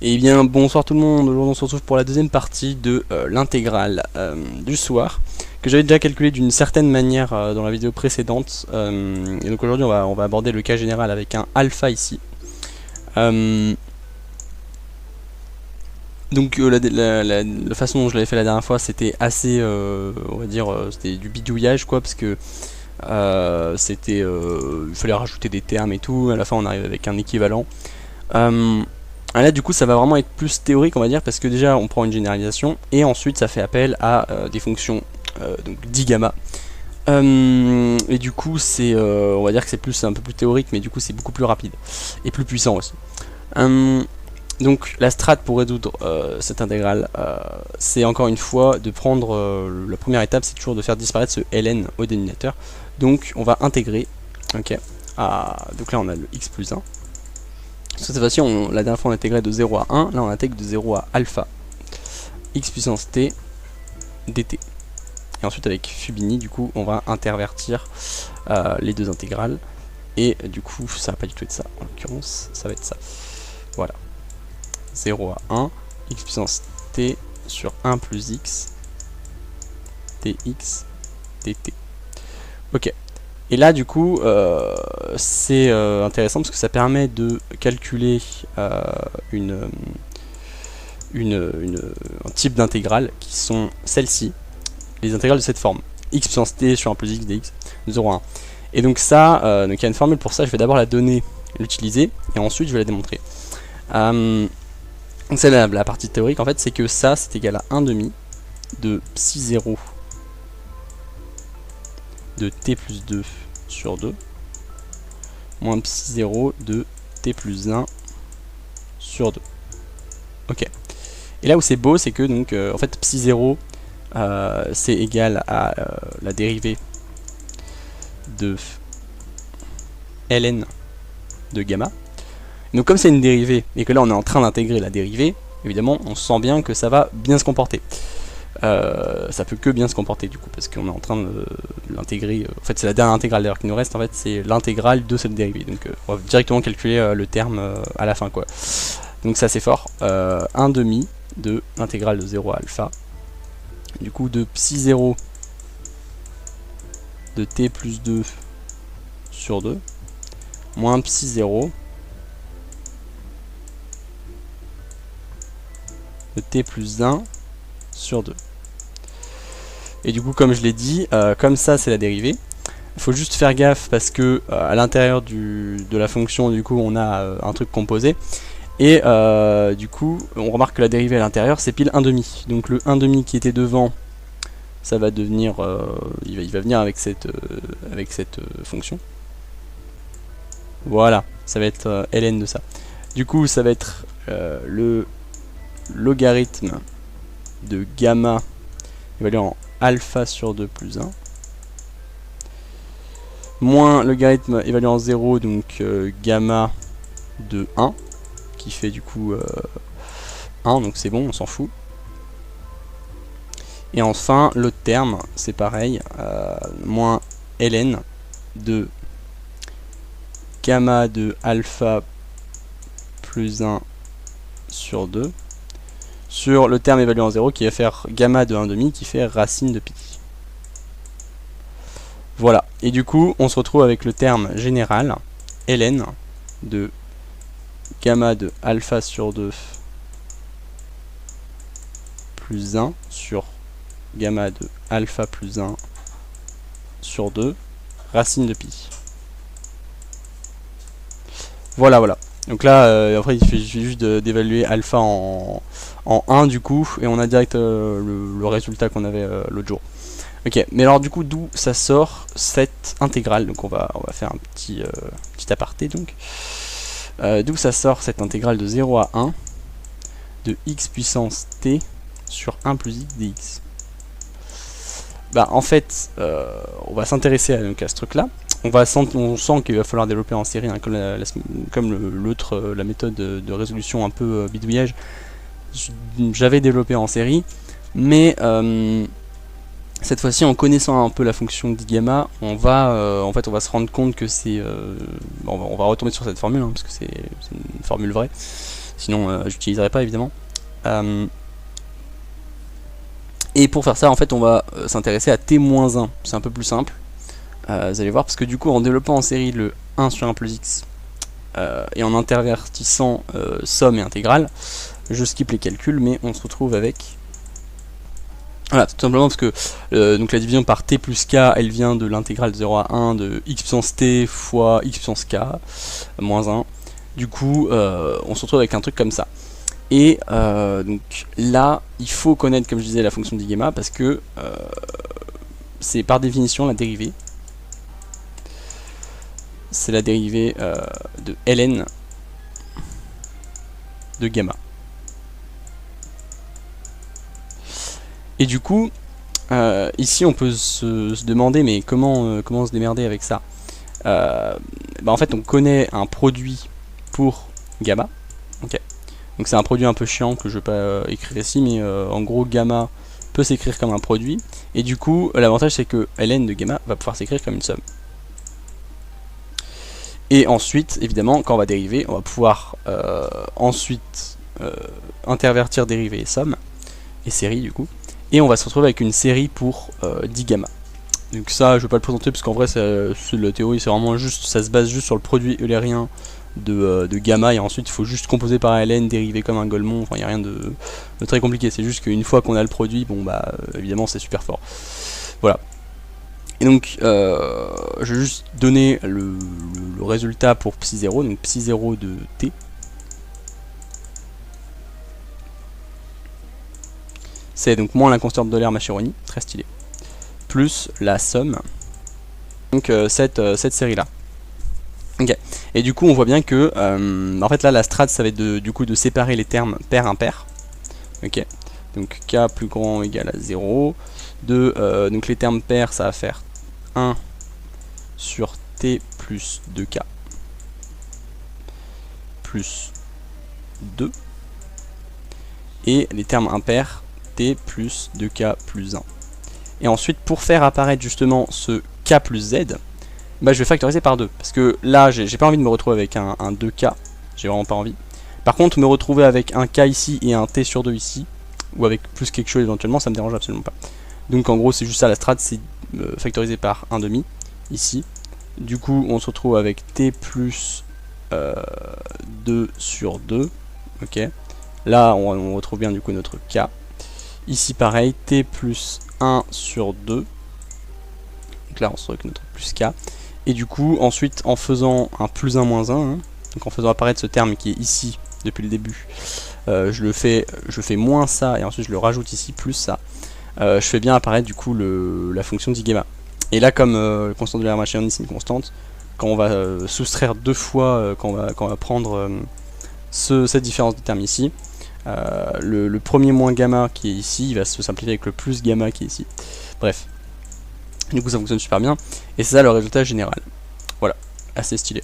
Et bien bonsoir tout le monde, aujourd'hui on se retrouve pour la deuxième partie de l'intégrale du soir que j'avais déjà calculé d'une certaine manière dans la vidéo précédente, et donc aujourd'hui on va aborder le cas général avec un alpha ici. Donc la façon dont je l'avais fait la dernière fois c'était assez, on va dire, c'était du bidouillage quoi, parce que il fallait rajouter des termes et tout, à la fin on arrive avec un équivalent. Là du coup ça va vraiment être plus théorique on va dire, parce que déjà on prend une généralisation et ensuite ça fait appel à des fonctions donc digamma, et du coup c'est on va dire que c'est un peu plus théorique, mais du coup c'est beaucoup plus rapide et plus puissant aussi. Donc la strat pour résoudre cette intégrale, c'est encore une fois de prendre la première étape, c'est toujours de faire disparaître ce ln au dénominateur. Donc on va intégrer, ok, donc là on a le x plus 1. Cette fois-ci, la dernière fois on intégrait de 0 à 1, là on intègre de 0 à alpha x puissance t dt. Et ensuite avec Fubini, du coup, on va intervertir les deux intégrales. Et du coup, ça va pas du tout être ça, en l'occurrence, ça va être ça. Voilà. 0 à 1, x puissance t sur 1 plus x dx dt. Ok. Et là du coup c'est intéressant parce que ça permet de calculer un type d'intégrales qui sont celles-ci, les intégrales de cette forme, x puissance t sur 1 plus x dx de 0 à 1. Et donc ça, donc il y a une formule pour ça, je vais d'abord la donner, l'utiliser, et ensuite je vais la démontrer. Donc c'est la partie théorique en fait, c'est que ça c'est égal à 1 demi de psi 0 de t plus 2 sur 2 moins psi 0 de t plus 1 sur 2. Ok. Et là où c'est beau, c'est que donc en fait psi 0 c'est égal à la dérivée de ln de gamma. Donc comme c'est une dérivée et que là on est en train d'intégrer la dérivée, évidemment on sent bien que ça va bien se comporter. Ça peut que bien se comporter du coup, parce qu'on est en train de l'intégrer. En fait c'est la dernière intégrale d'ailleurs qui nous reste, en fait c'est l'intégrale de cette dérivée. Donc on va directement calculer le terme à la fin quoi. Donc ça c'est fort. 1 demi de l'intégrale de 0 à alpha, du coup de psi 0 de t plus 2 sur 2 moins psi 0 de t plus 1 sur 2. Et du coup comme je l'ai dit, comme ça c'est la dérivée. Il faut juste faire gaffe parce que à l'intérieur de la fonction du coup on a un truc composé. Et du coup on remarque que la dérivée à l'intérieur c'est pile 1 demi. Donc le 1 demi qui était devant, ça va devenir, il va venir avec cette fonction. Voilà, ça va être ln de ça. Du coup ça va être le logarithme de gamma évalué en alpha sur 2 plus 1 moins logarithme évalué en 0, donc gamma de 1 qui fait du coup 1, donc c'est bon, on s'en fout. Et enfin l'autre terme c'est pareil, moins ln de gamma de alpha plus 1 sur 2 sur le terme évalué en 0 qui va faire gamma de 1 demi qui fait racine de pi. Voilà, et du coup on se retrouve avec le terme général ln de gamma de alpha sur 2 plus 1 sur gamma de alpha plus 1 sur 2 racine de pi. Voilà, voilà. Donc là, après il suffit juste d'évaluer alpha en 1 du coup, et on a direct le résultat qu'on avait l'autre jour. Ok, mais alors du coup d'où ça sort cette intégrale? Donc on va faire un petit aparté donc. D'où ça sort cette intégrale de 0 à 1 de x puissance t sur 1 plus x dx? Bah en fait, on va s'intéresser à ce truc là. On sent qu'il va falloir développer en série, hein, comme l'autre, la méthode de résolution un peu bidouillage. J'avais développé en série, mais cette fois-ci en connaissant un peu la fonction digamma, on va en fait on va se rendre compte que c'est on va retomber sur cette formule, hein, parce que c'est une formule vraie. sinon j'utiliserai pas évidemment. Et pour faire ça, en fait, on va s'intéresser à t-1. C'est un peu plus simple. Vous allez voir, parce que du coup, en développant en série le 1 sur 1 plus x et en intervertissant somme et intégrale, je skip les calculs, mais on se retrouve avec... Voilà, tout simplement parce que donc la division par t plus k, elle vient de l'intégrale de 0 à 1 de x puissance t fois x puissance k moins 1. Du coup, on se retrouve avec un truc comme ça. Et donc là, il faut connaître, comme je disais, la fonction d'Igamma parce que c'est par définition la dérivée. C'est la dérivée de ln de gamma. Et du coup, ici on peut se demander, mais comment se démerder avec ça? En fait, on connaît un produit pour gamma. Okay. Donc c'est un produit un peu chiant que je vais pas écrire ici, mais en gros gamma peut s'écrire comme un produit. Et du coup, l'avantage c'est que ln de gamma va pouvoir s'écrire comme une somme. Et ensuite, évidemment, quand on va dériver, on va pouvoir ensuite intervertir dérivée et somme, et série du coup. Et on va se retrouver avec une série pour 10 gamma. Donc ça, je vais pas le présenter parce qu'en vrai, la théorie, c'est vraiment juste, ça se base juste sur le produit eulérien de gamma, et ensuite il faut juste composer par ln, dériver comme un Golemon. Enfin, il n'y a rien de très compliqué, c'est juste qu'une fois qu'on a le produit, bon bah évidemment c'est super fort. Voilà. Et donc, je vais juste donner le résultat pour psi0, donc psi0 de t. C'est donc moins la constante de l'air Mascheroni, très stylé, plus la somme, donc cette série-là. Ok. Et du coup, on voit bien que, en fait là, la strat, ça va être du coup de séparer les termes pair-impair. Ok. Donc k plus grand ou égal à 0. Donc les termes pairs, ça va faire 1 sur t plus 2k plus 2. Et les termes impairs, t plus 2k plus 1. Et ensuite, pour faire apparaître justement ce k plus z, bah, je vais factoriser par 2. Parce que là, j'ai pas envie de me retrouver avec un 2k. J'ai vraiment pas envie. Par contre, me retrouver avec un k ici et un t sur 2 ici, ou avec plus quelque chose éventuellement, ça me dérange absolument pas. Donc en gros, c'est juste ça la strat, c'est factorisé par 1,5 ici. Du coup, on se retrouve avec t plus 2 sur 2. Ok. Là, on retrouve bien du coup notre k. Ici, pareil, t plus 1 sur 2. Donc là, on se retrouve avec notre plus k. Et du coup, ensuite, en faisant un plus 1 moins 1, hein, donc en faisant apparaître ce terme qui est ici depuis le début, je fais moins ça, et ensuite je le rajoute ici, plus ça. Je fais bien apparaître du coup la fonction d'Igamma. Et là, comme constante de l'air Mascheroni, c'est une constante, quand on va soustraire deux fois, quand on va prendre cette différence de termes ici, le premier moins gamma qui est ici, il va se simplifier avec le plus gamma qui est ici. Bref. Du coup ça fonctionne super bien, et c'est ça le résultat général. Voilà, assez stylé.